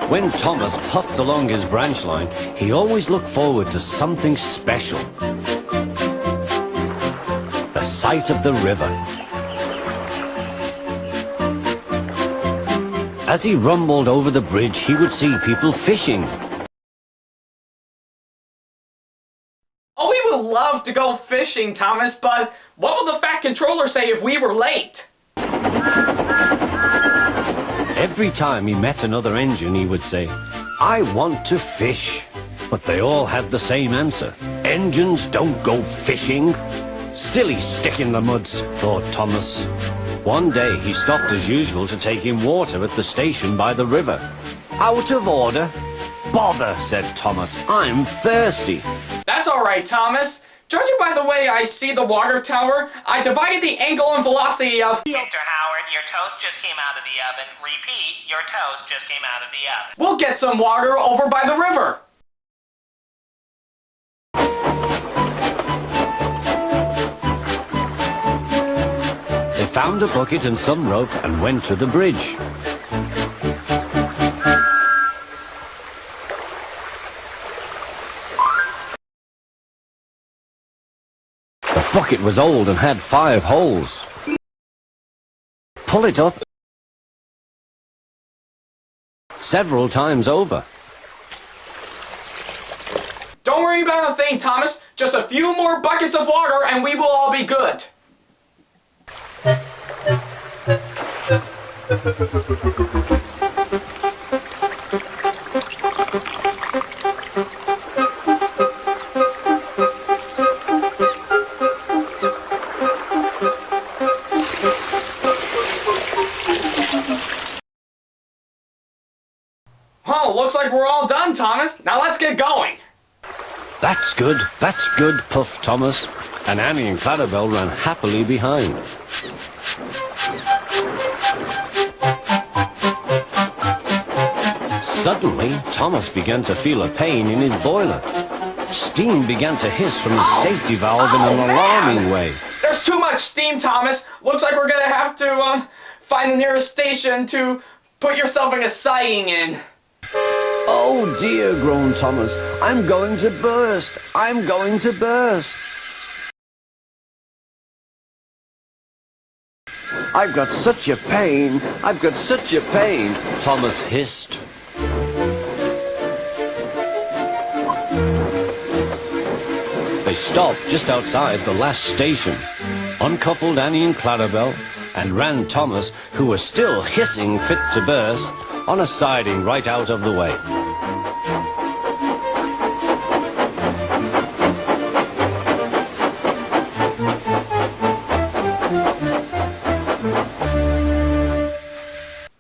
When Thomas puffed along his branch line, he always looked forward to something special. The sight of the river. As he rumbled over the bridge, he would see people fishing. Oh, we would love to go fishing, Thomas, but what will the Fat Controller say if we were late? Every time he met another engine, he would say, "I want to fish." But they all had the same answer. "Engines don't go fishing." Silly stick in the muds, thought Thomas. One day he stopped as usual to take in water at the station by the river. "Out of order." "Bother," said Thomas, "I'm thirsty." That's all right, Thomas. Judging by the way I see the water tower, I divided the angle and velocity of... Mr. Howard, your toast just came out of the oven. Repeat, your toast just came out of the oven. We'll get some water over by the river. They found a bucket and some rope and went to the bridge. The bucket was old and had 5 holes. Pull it up several times over. Don't worry about a thing, Thomas. Just a few more buckets of water and we will all be good. Well, looks like we're all done, Thomas. Now let's get going. That's good, puffed Thomas, and Annie and Clarabelle ran happily behind. Suddenly, Thomas began to feel a pain in his boiler. Steam began to hiss from his safety valve in an alarming way. There's too much steam, Thomas. Looks like we're gonna have to find the nearest station to put yourself in a siding in. "Oh dear," groaned Thomas, "I'm going to burst. I'm going to burst. I've got such a pain. I've got such a pain," Thomas hissed. They stopped just outside the last station, uncoupled Annie and Clarabelle, and ran Thomas, who was still hissing fit to burst, on a siding right out of the way.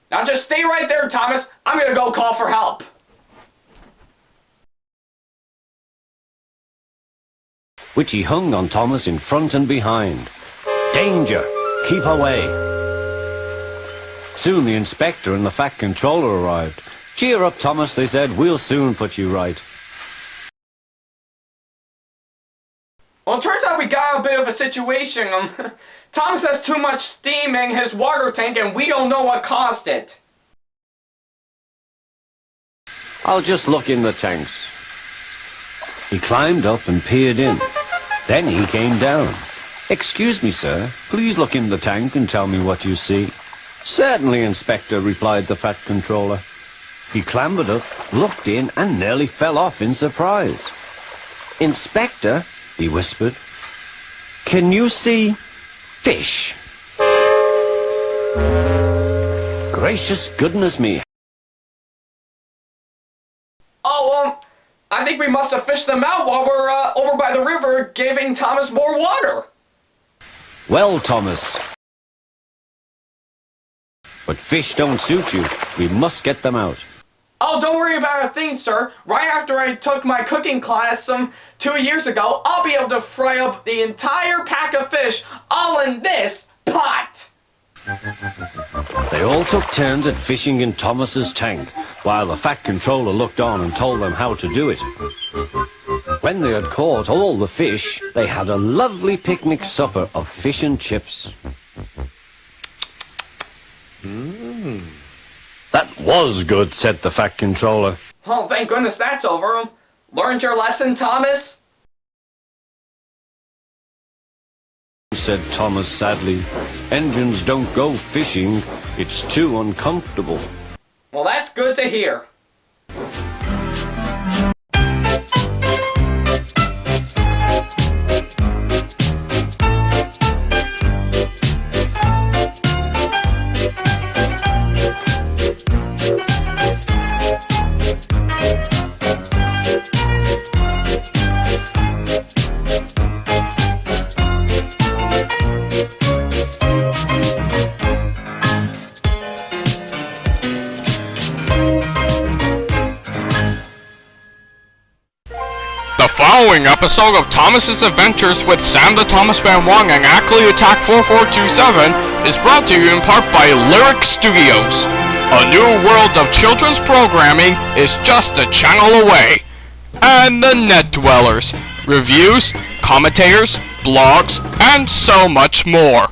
Now just stay right there, Thomas. I'm gonna go call for help. Which he hung on Thomas in front and behind. "Danger! Keep away!" Soon the inspector and the Fat Controller arrived. "Cheer up, Thomas," they said. "We'll soon put you right." Well, it turns out we got a bit of a situation. Thomas has too much steam in his water tank and we don't know what caused it. "I'll just look in the tanks." He climbed up and peered in. Then he came down. "Excuse me, sir. Please look in the tank and tell me what you see." "Certainly, Inspector," replied the Fat Controller. He clambered up, looked in, and nearly fell off in surprise. "Inspector," he whispered, "can you see fish?" Gracious goodness me. Oh, I think we must have fished them out while we're over by the river giving Thomas more water. Well, Thomas, but fish don't suit you. We must get them out. Oh, don't worry about a thing, sir. Right after I took my cooking class 2 years ago, I'll be able to fry up the entire pack of fish all in this pot. They all took turns at fishing in Thomas's tank, while the Fat Controller looked on and told them how to do it. When they had caught all the fish, they had a lovely picnic supper of fish and chips. That was good, said the Fat Controller. Oh, thank goodness that's over. Learned your lesson, Thomas? Said Thomas sadly. Engines don't go fishing. It's too uncomfortable. Well, that's good to hear. The following episode of Thomas's Adventures with SamTheThomasFan1 and Ackleyattack4427 is brought to you in part by Lyric Studios. A new world of children's programming is just a channel away. And the Net Dwellers, reviews, commentators, blogs, and so much more.